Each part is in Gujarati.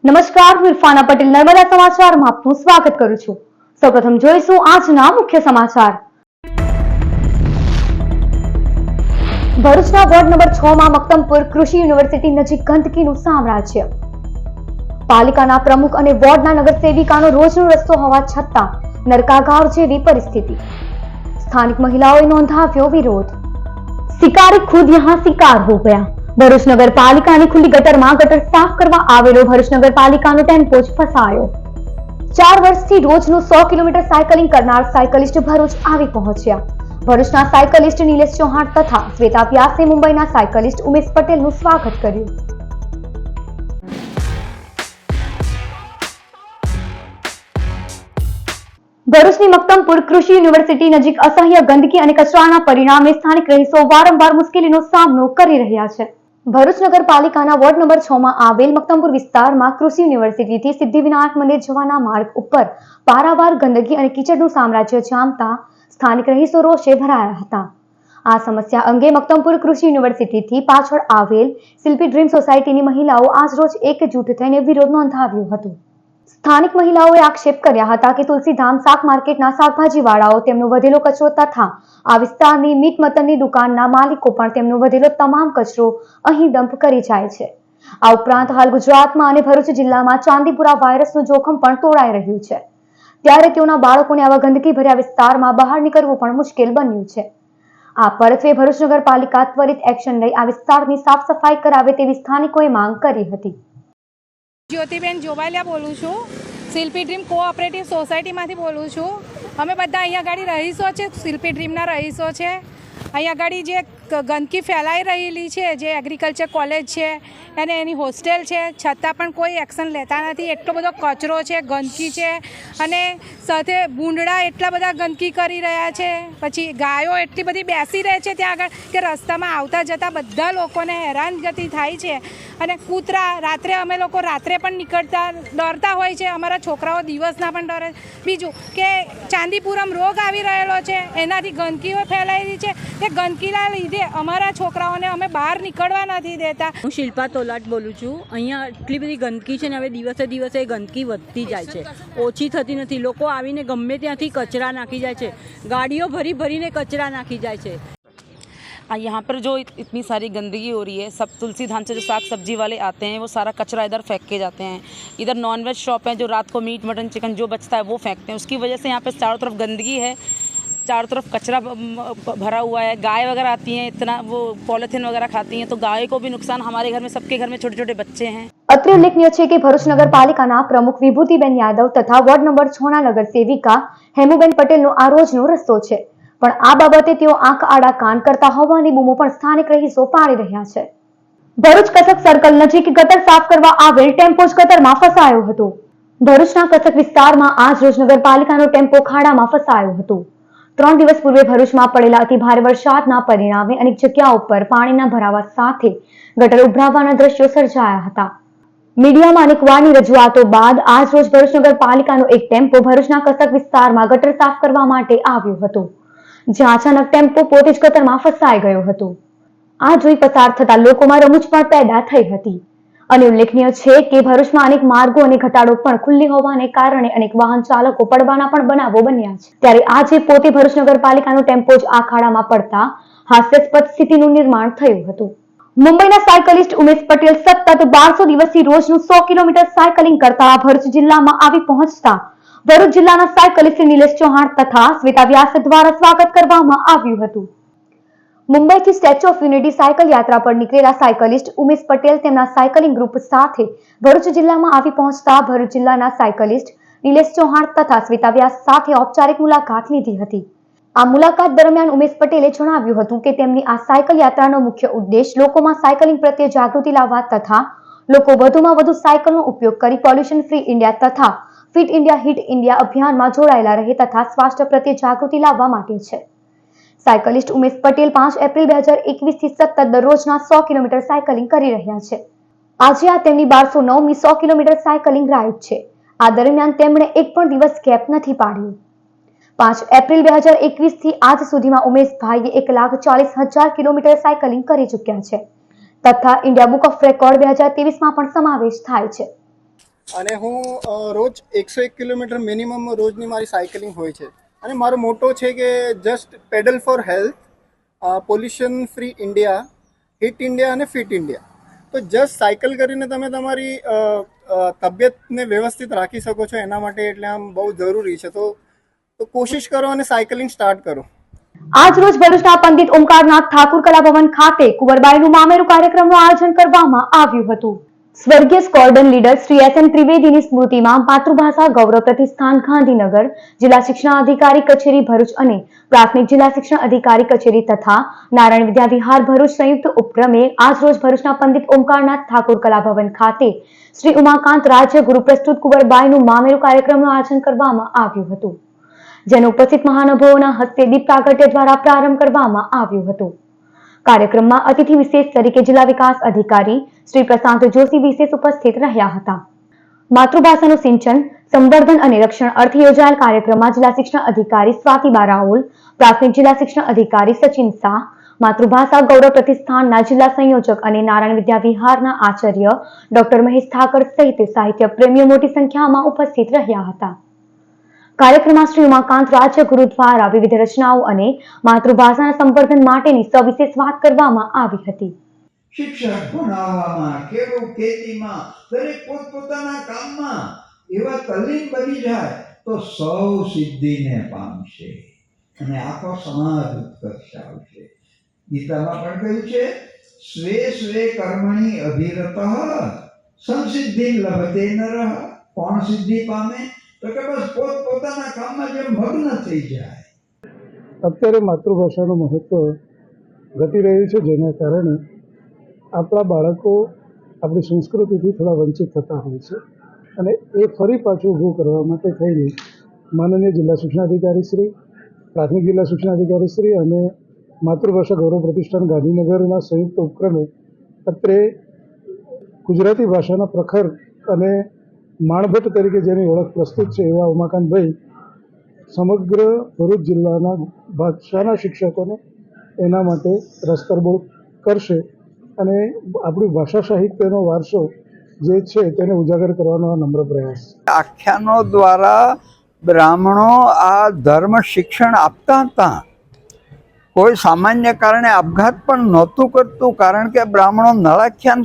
નમસ્કાર, હું ઇરફાના પટેલ નર્મદા સમાચારમાં આપનું સ્વાગત કરું છું। સૌપ્રથમ જોઈશું આજના મુખ્ય સમાચાર। ભરૂચના વોર્ડ નંબર 6 માં મક્તમપુર કૃષિ યુનિવર્સિટી નજીક ગંદકીનું સામ્રાજ્ય। પાલિકાના પ્રમુખ અને વોર્ડના નગરસેવિકાનો રોજનો રસ્તો હોવા છતાં નરકાગાર જેવી પરિસ્થિતિ। સ્થાનિક મહિલાઓએ નોંધાવ્યો વિરોધ। શિકારી ખુદ યહાં શિકાર હો ગયા। ભરૂચ નગરપાલિકાની ખુલ્લી ગટરમાં ગટર સાફ કરવા આવેલો ભરૂચ નગરપાલિકાનો ટેમ્પો જ ફસાયો। 4 વર્ષથી રોજનું 100 કિલોમીટર સાયકલિંગ કરનાર સાયકલિસ્ટ ભરૂચ આવી પહોંચ્યા। ભરૂચના સાયકલિસ્ટ નિલેશ ચૌહાણ તથા શ્વેતા વ્યાસે મુંબઈના સાયકલિસ્ટ ઉમેશ પટેલનું સ્વાગત કર્યું। ભરૂચની મક્તમપુર કૃષિ યુનિવર્સિટી નજીક અસહ્ય ગંદકી અને કચરાના પરિણામે સ્થાનિક રહીશો વારંવાર મુશ્કેલીનો સામનો કરી રહ્યા છે। ભરૂચ નગરપાલિકાના વોર્ડ નંબર 6 માં આવેલ મક્તમપુર વિસ્તારમાં કૃષિ યુનિવર્સિટીથી સિદ્ધિવિનાયક મંદિર જવાના માર્ગ ઉપર પારાવાર ગંદકી અને કીચડનું સામ્રાજ્ય જામતા સ્થાનિક રહીશો રોષે ભરાયા હતા। આ સમસ્યા અંગે મક્તમપુર કૃષિ યુનિવર્સિટીથી પાછળ આવેલ શિલ્પી ડ્રીમ સોસાયટીની મહિલાઓ આજરોજ એકજૂટ થઈને વિરોધ નોંધાવ્યો હતો। સ્થાનિક મહિલાઓએ આક્ષેપ કર્યા હતા કે તુલસીધામ શાક માર્કેટના શાકભાજીવાળાઓ તેમનો વધેલો કચરો તથા આ વિસ્તારની મીટ મટનની દુકાનના માલિકો પણ તેમનો વધેલો તમામ કચરો અહીં ડમ્પ કરી જાય છે। આ ઉપરાંત હાલ ગુજરાતમાં અને ભરૂચ જિલ્લામાં ચાંદીપુરા વાયરસનું જોખમ પણ તોળાઈ રહ્યું છે, ત્યારે તેઓના બાળકોને આવા ગંદકી ભર્યા વિસ્તારમાં બહાર નીકળવું પણ મુશ્કેલ બન્યું છે। આ પરત્વે ભરૂચ નગરપાલિકા ત્વરિત એક્શન લઈ આ વિસ્તારની સાફ સફાઈ કરાવે તેવી સ્થાનિકોએ માંગ કરી હતી। જ્યોતિબેન જોવાલિયા બોલું છું, શિલ્પી ડ્રીમ કોઓપરેટિવ સોસાયટીમાંથી બોલું છું। અમે બધા અહીંયા આગળ રહીશો છે, શિલ્પી ડ્રીમના રહીશો છે। અહીંયા આગળ જે ગંદકી ફેલાઈ રહેલી છે, જે એગ્રીકલ્ચર કોલેજ છે અને એની હોસ્ટેલ છે, છતાં પણ કોઈ એક્શન લેતા નથી। એટલો બધો કચરો છે, ગંદકી છે અને સાથે ભૂંડડા એટલા બધા ગંદકી કરી રહ્યા છે। પછી ગાયો એટલી બધી બેસી રહે છે ત્યાં આગળ કે રસ્તામાં આવતા જતા બધા લોકોને હેરાનગતિ થાય છે। અને કૂતરા રાત્રે અમે લોકો રાત્રે પણ નીકળતા ડરતા હોય છે, અમારા છોકરાઓ દિવસના પણ ડરે। બીજું કે ચાંદીપુરમ રોગ આવી રહેલો છે, એનાથી ગંદકીઓ ફેલાયેલી છે। એ ગંદકીના લીધે અમારા છોકરાઓને અમે બહાર નીકળવા નથી દેતા। હું શિલ્પા તોલાટ બોલું છું। અહીંયા એટલી બધી ગંદકી છે ને હવે દિવસે દિવસે ગંદકી વધતી જાય છે, ઓછી થતી નથી। લોકો આવીને ગમે ત્યાંથી કચરા નાખી જાય છે, ગાડીઓ ભરી भरीने कचरा नाखी जाए छे। यहाँ पर जो इतनी सारी गंदगी हो रही है, सब तुलसी धाम से जो साग सब्जी वाले आते हैं वो सारा कचरा इधर फेंक के जाते हैं। इधर नॉनवेज शॉप है, जो रात को मीट मटन चिकन जो बचता है वो फेंकते हैं। उसकी वजह से यहाँ पे चारों तरफ गंदगी है, चारों तरफ कचरा भरा हुआ है। गाय वगैरह आती हैं, इतना वो पॉलिथीन वगैरह खाती हैं, तो गाय को भी नुकसान। हमारे घर में सबके घर में छोटे छोटे बच्चे हैं। અત્રે ઉલ્લેખનીય છે કે ભરૂચ નગરપાલિકાના પ્રમુખ વિભૂતિબેન યાદવ તથા વોર્ડ નંબર 6 ના નગર સેવિકા હેમુબેન પટેલનો આ રોજનો રસ્તો છે, પણ આ બાબતે તેઓ આંખ આડા કાન કરતા હોવાની બૂમો પણ સ્થાનિક રહીશો પાડી રહ્યા છે। ભરૂચ કસક સર્કલ નજીક ગટર સાફ કરવા આવેલ ટેમ્પો જ ગટરમાં ફસાયો હતો। ભરૂચના કસક વિસ્તારમાં આજ રોજ નગરપાલિકાનો ટેમ્પો ખાડામાં ફસાયો હતો। 3 દિવસ પૂર્વે ભરૂચમાં પડેલા અતિ ભારે વરસાદના પરિણામે અનેક જગ્યાઓ પર પાણીના ભરાવા સાથે ગટર ઉભરાવાના દ્રશ્યો સર્જાયા હતા। મીડિયામાં અનેકવારની રજૂઆતો બાદ આજ રોજ ભરૂચ નગરપાલિકાનો એક ટેમ્પો ભરૂચના કસક વિસ્તારમાં ગટર સાફ કરવા માટે આવ્યો હતો, જ્યાં અચાનક ટેમ્પો પોતે જ ગટરમાં ફસાઈ ગયો હતો। આ જોઈ પસાર થતા લોકોમાં રમૂજ પણ પેદા થઈ હતી। અને ઉલ્લેખનીય છે કે ભરૂચમાં અનેક માર્ગો અને ઘટાડો પણ ખુલ્લી હોવાને કારણે અનેક વાહન ચાલકો પડવાના પણ બનાવો બન્યા છે, ત્યારે આજે પોતે ભરૂચ નગરપાલિકાનો ટેમ્પો જ આ ખાડામાં પડતા હાસ્યાસ્પદ સ્થિતિનું નિર્માણ થયું હતું। મુંબઈના સાયકલિસ્ટ ઉમેશ પટેલ સતત 1200 દિવસથી રોજનું 100 કિલોમીટર સાયકલિંગ કરતા ભરૂચ જિલ્લામાં આવી પહોંચતા ભરૂચ જિલ્લાના સાયકલિસ્ટ નિલેશ ચૌહાણ તથા શ્વેતા વ્યાસ દ્વારા સ્વાગત કરવામાં આવ્યું હતું। મુંબઈથી સ્ટેચ્યુ ઓફ યુનિટી સાયકલ યાત્રા પર નીકળેલા સાયકલિસ્ટ ઉમેશ પટેલ તેમના સાયકલિંગ ગ્રુપ સાથે ભરૂચ જિલ્લામાં આવી પહોંચતા ભરૂચ જિલ્લાના સાયકલિસ્ટ નિલેશ ચૌહાણ તથા શ્વેતા વ્યાસ સાથે ઔપચારિક મુલાકાત લીધી હતી। આ મુલાકાત દરમિયાન ઉમેશ પટેલે જણાવ્યું હતું કે તેમની આ સાયકલ યાત્રાનો મુખ્ય ઉદ્દેશ લોકોમાં સાયકલિંગ પ્રત્યે જાગૃતિ લાવવા તથા લોકો વધુમાં વધુ સાયકલનો ઉપયોગ કરી પોલ્યુશન फ्री इंडिया तथा फिट इंडिया हिट इंडिया अभियाનમાં જોડાયેલા રહે તથા સ્વાસ્થ્ય પ્રત્યે જાગૃતિ લાવવા માટે છે। સાયકલિસ્ટ ઉમેશ પટેલ 5 એપ્રિલ 2021 થી સતત દરરોજના 100 કિલોમીટર સાયકલિંગ કરી રહ્યા છે। આજે આ તેમની 1209મી 100 કિલોમીટર સાયકલિંગ રાઇડ છે। આ દરમિયાન તેમણે એક પણ દિવસ ગેપ નથી પાડ્યો। 5 એપ્રિલ 2021 થી આજ સુધીમાં ઉમેશભાઈએ 1,40,000 કિલોમીટર સાયકલિંગ કરી ચૂક્યા છે તથા ઇન્ડિયા બુક ઓફ રેકોર્ડ 2023માં પણ સમાવેશ થાય છે। અને હું રોજ 101 કિલોમીટર મિનિમમ રોજની મારી સાયકલિંગ હોય છે અને મારો મોટો છે કે just pedal for health, pollution free India, hit India અને ફિટ ઇન્ડિયા. તો જસ્ટ સાયકલ કરીને તમે તમારી તબિયતને વ્યવસ્થિત રાખી શકો છો, એના માટે એટલે આમ બહુ જરૂરી છે. તો કોશિશ કરો અને સાયકલિંગ સ્ટાર્ટ કરો. આજ રોજ ભરૂચના પંડિત ઓમકારનાથ ઠાકુર કલા ભવન ખાતે કુંવરબાઈનું મામેરું કાર્યક્રમનું આયોજન કરવામાં આવ્યું હતું. સ્વર્ગીય સ્કોર્ડન લીડર શ્રી S.M. ત્રિવેદીની સ્મૃતિમાં માતૃભાષા ગૌરવ પ્રતિષ્ઠાન ગાંધીનગર, જિલ્લા શિક્ષણાધિકારી કચેરી ભરૂચ અને પ્રાથમિક જિલ્લા શિક્ષણ અધિકારી કચેરી તથા નારાયણ વિદ્યાવિહાર ભરૂચ સંયુક્ત ઉપક્રમે આજ રોજ ભરૂચના પંડિત ઓમકારનાથ ઠાકુર કલા ભવન ખાતે શ્રી ઉમાકાંત રાજ્ય ગુરુ પ્રસ્તુત કુંવરબાઈનું મામેરું કાર્યક્રમનું આયોજન કરવામાં આવ્યું હતું, જેનો ઉપસ્થિત મહાનુભાવોના હસ્તે દીપ પ્રાગટ્ય દ્વારા પ્રારંભ કરવામાં આવ્યો હતો. કાર્યક્રમમાં અતિથિ વિશેષ તરીકે જિલ્લા વિકાસ અધિકારી શ્રી પ્રશાંત જોશી વિશેષ ઉપસ્થિત રહ્યા હતા. માતૃભાષાનું સિંચન, સંવર્ધન અને રક્ષણ અર્થે યોજાયેલ કાર્યક્રમમાં જિલ્લા શિક્ષણ અધિકારી સ્વાતિબા રાહુલ, પ્રાથમિક જિલ્લા શિક્ષણ અધિકારી સચિન શાહ, માતૃભાષા ગૌરવ પ્રતિષ્ઠાનના જિલ્લા સંયોજક અને નારાયણ વિદ્યાવિહારના આચાર્ય ડોક્ટર મહેશ ઠાકર સહિત સાહિત્ય પ્રેમીઓ મોટી સંખ્યામાં ઉપસ્થિત રહ્યા હતા. કાર્યક્રમમાં શ્રી ઉમાકાંત રાજ્ય ગુરુ દ્વારા વિવિધ રચનાઓ અને માતૃભાષાના સંવર્ધન માટેની સવિશેષ વાત કરવામાં આવી હતી. શિક્ષક ભણાવવામાં, ખેડૂત ખેતીમાં, દરેક પોતપોતાના કામમાં એવા તલ્લીન બની જાય તો સૌ સિદ્ધિને પામશે અને આખો સમાજ ઉત્કર્ષ આવશે. ગીતામાં પણ કહ્યું છે, સ્વે સ્વે કર્મણી અભિરતઃ સંસિદ્ધિ લભતે નરઃ. કોણ સિદ્ધિ પામે? તો કે બસ પોતપોતાના કામમાં જે મગ્ન થઈ જાય. અત્યારે માતૃભાષાનું મહત્વ ઘટી રહ્યું છે, જેના કારણે આપણા બાળકો આપણી સંસ્કૃતિથી થોડા વંચિત થતા હોય છે અને એ ફરી પાછું ઊભું કરવા માટે થઈને માનનીય જિલ્લા શિક્ષણાધિકારી શ્રી, પ્રાથમિક જિલ્લા શિક્ષણાધિકારી શ્રી અને માતૃભાષા ગૌરવ પ્રતિષ્ઠાન ગાંધીનગરના સંયુક્ત ઉપક્રમે અત્રે ગુજરાતી ભાષાના પ્રખર અને માણભટ્ટ તરીકે જેની ઓળખ પ્રસ્તુત છે એવા ઉમાકાંતભાઈ સમગ્ર ભરૂચ જિલ્લાના ભાષાના શિક્ષકોને એના માટે રસતરબોળ કરશે અને આપણી ભાષા સાહિત્યનો વારસો જે છે તેને ઉજાગર કરવાનો આ નમ્ર પ્રયાસ. આખ્યાનો દ્વારા બ્રાહ્મણો આ ધર્મ શિક્ષણ આપતા હતા. કોઈ સામાન્ય કારણે આપઘાત પણ નહોતું કરતું, કારણ કે બ્રાહ્મણો નળાખ્યાન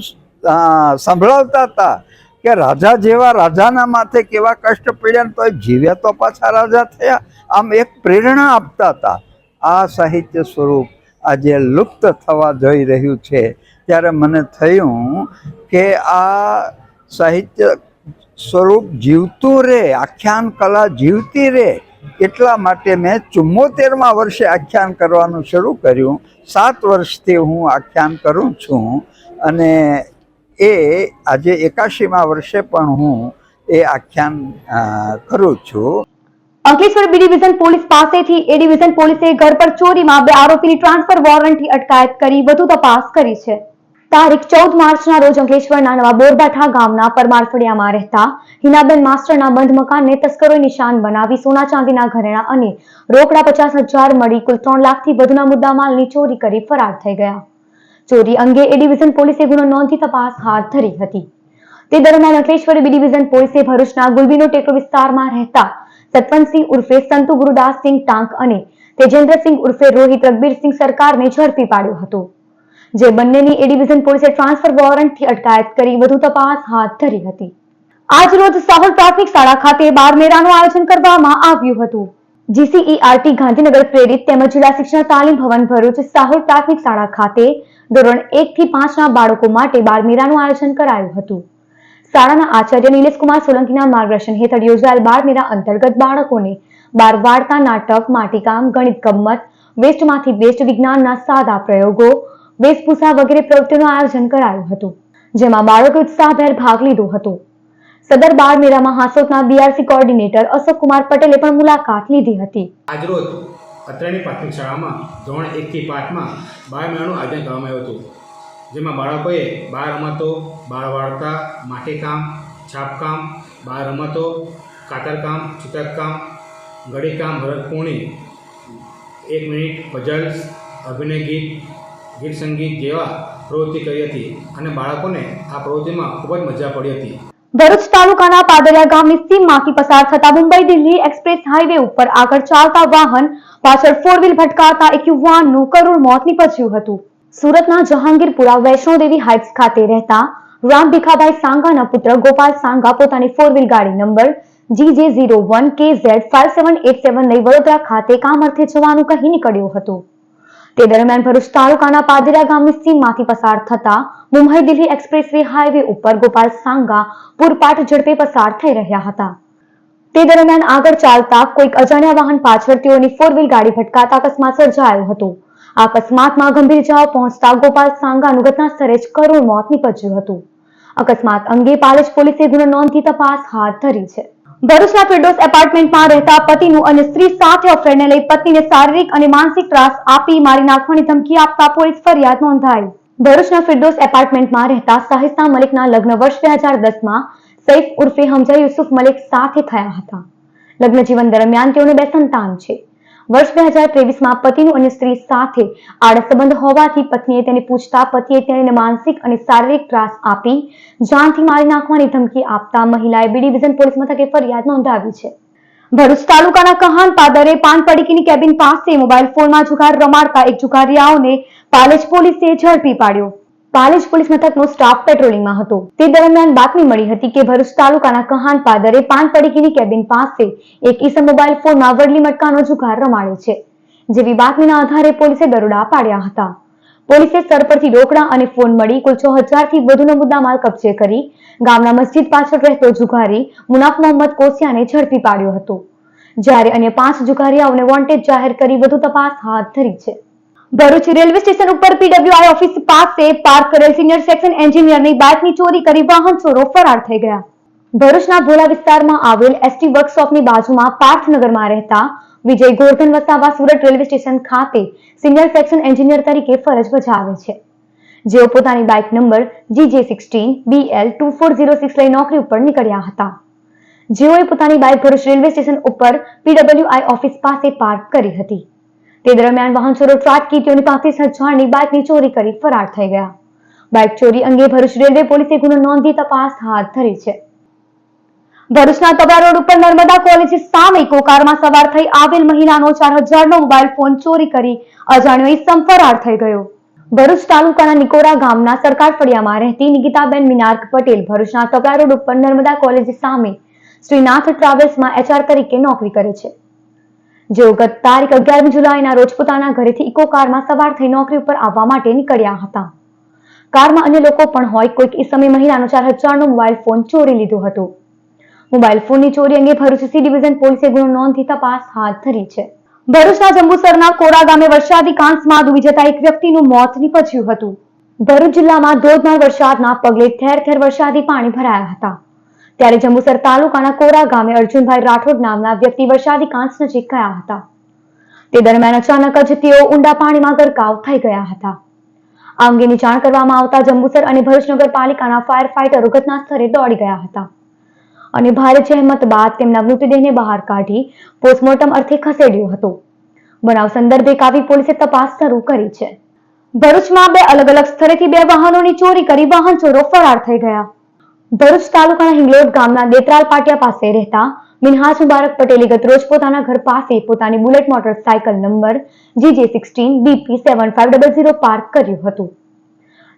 સંભળાવતા હતા કે રાજા જેવા રાજાના માથે કેવા કષ્ટ પડ્યા તો જીવ્યા તો પાછા રાજા થયા. આમ એક પ્રેરણા આપતા હતા. આ સાહિત્ય સ્વરૂપ આજે લુપ્ત થવા જઈ રહ્યું છે, ત્યારે મને થયું કે આ સાહિત્ય સ્વરૂપ જીવતું રહે, આખ્યાન કલા જીવતી રહે, એટલા માટે મેં 74મા વર્ષે આખ્યાન કરવાનું શરૂ કર્યું. 7 વર્ષથી હું આખ્યાન કરું છું અને એ આજે 81મા વર્ષે પણ હું એ આખ્યાન કરું છું. અંકલેશ્વર બી ડિવિઝન પોલીસ પાસેથી એ ડિવિઝન પોલીસે ઘર પર ચોરીમાં 2 આરોપીની ટ્રાન્સફર વોરંટથી અટકાયત કરી વધુ તપાસ કરી છે. તારીખ 14 માર્ચના રોજ અંકલેશ્વરના નવા બોરબાઠા ગામના પરમાર ફળિયામાં રહેતા હિનાબેન માસ્ટરના બંધ મકાનને તસ્કરોએ નિશાન બનાવી સોના ચાંદીના ઘરેણાં અને રોકડા 50,000 મળી કુલ 3 લાખથી વધુના મુદ્દામાલની ચોરી કરી ફરાર થઈ ગયા. ચોરી અંગે એ ડિવિઝન પોલીસે ગુનો નોંધી તપાસ હાથ ધરી હતી. તે દરમિયાન અંકલેશ્વર બી ડિવિઝન પોલીસે ભરૂચના ગુલબીનો ટેકરો વિસ્તારમાં રહેતા સતવંતસિંહ ઉર્ફે સંતુ ગુરુદાસસિંહ ટાંક અને તેજેન્દ્રસિંહ ઉર્ફે રોહિત રઘબીરસિંહ સરકારને ઝડપી પાડ્યો હતો, જે બંનેની એ ડિવિઝન પોલીસે ટ્રાન્સફર વોરંટથી અટકાયત કરી વધુ તપાસ હાથ ધરી હતી. આજ રોજ સાહોલ પ્રાથમિક શાળા ખાતે બાળ મેળાનું આયોજન કરવામાં આવ્યું હતું. GCERT ગાંધીનગર પ્રેરિત તેમજ જિલ્લા શિક્ષણ તાલીમ ભવન ભરૂચ સાહોલ પ્રાથમિક શાળા ખાતે ધોરણ 1 થી 5ના બાળકો માટે બાળ મેળાનું આયોજન કરાયું હતું. શાળાના આચાર્ય નિલેશકુમાર સોલંકીના માર્ગદર્શન હેઠળ યોજાયેલ બાળ મેળા અંતર્ગત બાળકોને બાળ વાર્તા, નાટક, માટીકામ, ગણિત ગમ્મત, વેસ્ટમાંથી બેસ્ટ, વિજ્ઞાનના સાદા પ્રયોગો, વેશભૂષા વગેરે પ્રવૃત્તિઓનું આયોજન કરાયું હતું, જેમાં બાળકોએ ઉત્સાહભેર ભાગ લીધો હતો. સદર બાળ મેળામાં હાંસોદના BRC કોઓર્ડિનેટર અશોક કુમાર પટેલે પણ મુલાકાત લીધી હતી. આજરોજ અત્રેની પ્રાથમિક શાળામાં ધોરણ 1 થી 5માં બાળ મેળાનું આયોજન કરવામાં આવ્યું હતું, જેમાં બાળકોએ બાળ રમતો, બાળ વાર્તા, માટીકામ, છાપકામ, બાળ રમતો, કાતરકામ, ચિત્રકામ, ગળીકામ, ભરતપૂર્ણી, 1 મિનિટ, પઝલ્સ, અભિનય ગીત, ગીત સંગીત જેવા પ્રવૃત્તિ કરી હતી અને બાળકોને આ પ્રવૃત્તિમાં ખૂબ જ મજા પડી હતી. ભરૂચ તાલુકાના પાદરિયા ગામની સીમમાંથી પસાર થતા મુંબઈ દિલ્હી એક્સપ્રેસ હાઈવે ઉપર આગળ ચાલતા વાહન પાછળ ફોર વ્હીલ ભટકાતા એક યુવાનનું કરુણ મોત નીપજ્યું હતું. સુરતના જહાંગીરપુરા વૈષ્ણોદેવી હાઇટ્સ ખાતે રહેતા રામ ભીખાભાઈ સાંગાના પુત્ર ગોપાલ સાંગા પોતાની ફોર વ્હીલ ગાડી નંબર GJ01KZ5787 લઈ વડોદરા ખાતે કામ અર્થે જવાનું કહી નીકળ્યો હતો. તે દરમિયાન ભરૂચ તાલુકાના પાદરિયા ગામની સીમમાંથી પસાર થતા Mumbai Delhi express way highway ઉપર ગોપાલ સાંગા પૂરપાટ ઝડપે પસાર થઈ રહ્યા હતા. તે દરમિયાન આગળ ચાલતા કોઈક અજાણ્યા વાહન પાછળ તેઓની ફોર વ્હીલ ગાડી ભટકાતા અકસ્માત સર્જાયો હતો. આ અકસ્માતમાં ગંભીર ઇજાઓ પહોંચતા ગોપાલ સાંગાનું ઘટના સ્થળે જ કરુણ મોત નીપજ્યું હતું. અકસ્માત અંગે પાલેજ પોલીસે ગુનો નોંધી તપાસ હાથ ધરી છે. ભરૂચના ફિરડોસ એપાર્ટમેન્ટમાં રહેતા પતિનું અન્ય સ્ત્રી સાથે અફેરને લઈ પત્નીને શારીરિક અને માનસિક ત્રાસ આપી મારી નાખવાની ધમકી આપતા પોલીસ ફરિયાદ નોંધાઈ. ભરૂચના ફિરડોસ એપાર્ટમેન્ટમાં રહેતા સાહિસ્તા મલિકના લગ્ન વર્ષ 2010માં સૈફ ઉર્ફે હમજા યુસુફ મલિક સાથે થયા હતા. લગ્ન જીવન દરમિયાન તેઓને 2 સંતાન છે. વર્ષ 2023માં પતિનું અન્ય સ્ત્રી સાથે આડા સંબંધ હોવાથી પત્નીએ તેને પૂછતા પતિએ તેને માનસિક અને શારીરિક ત્રાસ આપી જાનથી મારી નાખવાની ધમકી આપતા મહિલાએ બી ડિવિઝન પોલીસ મથકે ફરિયાદ નોંધાવી છે. ભરૂચ તાલુકાના કહાન પાદરે પાન પડીકીની કેબિન પાસે મોબાઈલ ફોનમાં જુગાર રમાડતા એક જુગારીયાઓને પાલેજ પોલીસે ઝડપી પાડ્યો. પાલેજ પોલીસ મથકનો સ્ટાફ પેટ્રોલિંગમાં હતો. તે દરમિયાન બાતમી મળી હતી કે ભરૂચ તાલુકાના કહાન પાદરે પાન પડીકીની કેબિન પાસે એક ઈસમ મોબાઈલ ફોનમાં વડલી મટકાનો જુગાર રમાડે છે. જેવી બાતમીના આધારે પોલીસે દરોડા પાડ્યા હતા. પોલીસે સ્થળ પરથી રોકડા અને ફોન મળી કુલ 6000 થી વધુનો મુદ્દામાલ કબજે કરી ગામના મસ્જિદ પાછળ રહેતો જુગારી મુનાફ મોહમ્મદ કોસિયાને ઝડપી પાડ્યો હતો. જ્યારે અન્ય 5 જુગારીયાઓને વોન્ટેડ જાહેર કરી વધુ તપાસ હાથ ધરી છે. ભરૂચ રેલવે સ્ટેશન ઉપર PWI ઓફિસ પાસે પાર્ક કરેલ સિનિયર સેક્શન એન્જિનિયરની બાઇકની ચોરી કરી વાહન ચોરો ફરાર થઈ ગયા. ભરૂચના ભોલા વિસ્તારમાં આવેલ ST વર્કશોપની બાજુમાં પાર્થનગરમાં રહેતા વિજય ગોરધન વસાવા સુરત રેલવે સ્ટેશન ખાતે સિનિયર સેક્શન એન્જિનિયર તરીકે ફરજ બજાવે છે. જેઓ પોતાની બાઇક નંબર GJ16BL2406 લઈ નોકરી ઉપર નીકળ્યા હતા. જેઓએ પોતાની બાઇક ભરૂચ રેલવે સ્ટેશન ઉપર PWI ઓફિસ પાસે પાર્ક કરી હતી. તે દરમિયાન વાહન ચોરો ત્રાટકી તેઓની 35,000ની બાઇકની ચોરી કરી ફરાર થઈ ગયા. બાઇક ચોરી અંગે ભરૂચ રેલવે પોલીસે ગુનો નોંધી તપાસ હાથ ધરી છે. ભરૂચના તબલા રોડ ઉપર નર્મદા કોલેજ સામે ઇકો કારમાં સવાર થઈ આવેલ મહિલાનો 4000નો મોબાઈલ ફોન ચોરી કરી અજાણ્યો ઈસમ ફરાર થઈ ગયો. ભરૂચ તાલુકાના નિકોરા ગામના સરકાર ફળિયામાં રહેતી નિકિતાબેન મિનાર્ક પટેલ ભરૂચના તબલા રોડ ઉપર નર્મદા કોલેજ સામે શ્રીનાથ ટ્રાવેલ્સમાં HR તરીકે નોકરી કરે છે. જેઓ ગત તારીખ 11 જુલાઈના રોજ પોતાના ઘરેથી ઇકો કારમાં સવાર થઈ નોકરી ઉપર આવવા માટે નીકળ્યા હતા. કારમાં અન્ય લોકો પણ હોય કોઈક ઈસમે મહિલાનો 4000નો મોબાઈલ ફોન ચોરી લીધો હતો. મોબાઈલ ફોનની ચોરી અંગે ભરૂચ સી ડિવિઝન પોલીસે ગુનો નોંધી તપાસ હાથ ધરી છે. ભરૂચના જંબુસરના કોરા ગામે વરસાદી કાંસમાં ડૂબી જતા એક વ્યક્તિનું મોત નીપજ્યું હતું. ભરૂચ જિલ્લામાં ધોધમાર વરસાદના પગલે ઠેર ઠેર વરસાદી પાણી ભરાયા હતા. ત્યારે જંબુસર તાલુકાના કોરા ગામે અર્જુનભાઈ રાઠોડ નામના વ્યક્તિ વરસાદી કાંસ નજીક ગયા હતા. તે દરમિયાન અચાનક જ તેઓ ઊંડા પાણીમાં ગરકાવ થઈ ગયા હતા. આ અંગેની જાણ કરવામાં આવતા જંબુસર અને ભરૂચ નગરપાલિકાના ફાયર ફાઈટરો ઘટના સ્થળે દોડી ગયા હતા અને ભારે જહેમત બાદ તેમના મૃતદેહને બહાર કાઢી પોસ્ટમોર્ટમ અર્થે ખસેડ્યો હતો. બનાવ સંદર્ભે કાવી પોલીસે તપાસ શરૂ કરી છે. ભરૂચમાં 2 અલગ અલગ સ્થળેથી 2 વાહનોની ચોરી કરી વાહન ચોરો ફરાર થઈ ગયા. ભરૂચ તાલુકાના હિંગલોડ ગામના દેતરાલ પાટિયા પાસે રહેતા મિનહાજ મુબારક પટેલે ગત રોજ પોતાના ઘર પાસે પોતાની bullet motorcycle number GJ16BP7500 park કર્યું હતું.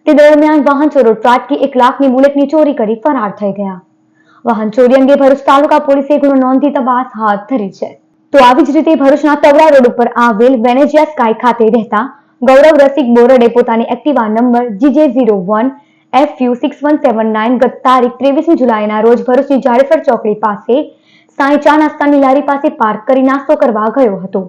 તે દરમિયાન વાહન ચોરો ત્રાટકી 1 લાખની બુલેટની ચોરી કરી ફરાર થઈ ગયા. વાહન ચોરી અંગે ભરૂચ તાલુકા પોલીસે ગુનો નોંધી તપાસ હાથ ધરી છે. તો આવી જ રીતે ભરૂચના તવડા રોડ ઉપર આવેલ વેનેજિયા સ્કાય ખાતે રહેતા ગૌરવ રસિક બોરડે પોતાની એક્ટિવા નંબર GJ01FU6179 ગત તારીખ 23 જુલાઈના રોજ ભરૂચની જાડેસર ચોકડી પાસે સાંઈ ચા નાસ્તાની લારી પાસે પાર્ક કરી નાસ્તો કરવા ગયો હતો.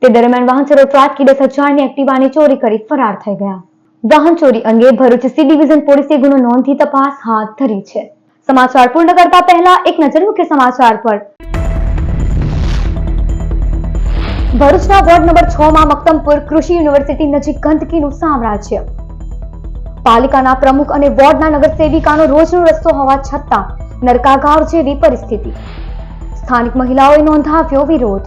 તે દરમિયાન વાહન ચોરો ત્રાટકી 10,000ની એક્ટિવાની ચોરી કરી ફરાર થઈ ગયા. વાહન ચોરી અંગે ભરૂચ સી ડિવિઝન પોલીસે ગુનો નોંધી તપાસ હાથ ધરી છે. સમાચાર પૂર્ણ કરતા પહેલા એક નજર મુખ્ય સમાચાર પર. ભરૂચના વોર્ડ નંબર 6માં મક્તમપુર કૃષિ યુનિવર્સિટી નજીક ગંદકીનું સામ્રાજ્ય. પાલિકાના પ્રમુખ અને વોર્ડના નગરસેવિકાનો રોજનો રસ્તો હોવા છતાં નરકાગાર જેવી પરિસ્થિતિ. સ્થાનિક મહિલાઓએ નોંધાવ્યો વિરોધ.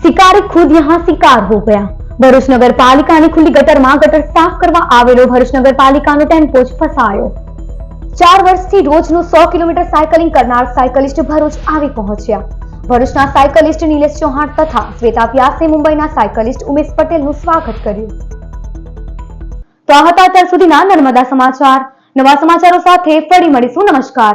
શિકારી ખુદ યહાં શિકાર હો ગયા. ભરૂચ નગરપાલિકાની ખુલ્લી ગટરમાં ગટર સાફ કરવા આવેલો ભરૂચ નગરપાલિકાનો ટેમ્પો જ ફસાયો. 4 વર્ષથી રોજનું 100 કિલોમીટર સાયકલિંગ કરનાર સાયકલિસ્ટ ભરૂચ આવી પહોંચ્યા. ભરૂચના સાયકલિસ્ટ નિલેશ ચૌહાણ તથા શ્વેતા વ્યાસે મુંબઈના સાયકલિસ્ટ ઉમેશ પટેલનું સ્વાગત કર્યું. તો આ હતા અત્યાર સુધીના નર્મદા સમાચાર. નવા સમાચારો સાથે ફરી મળીશું. નમસ્કાર.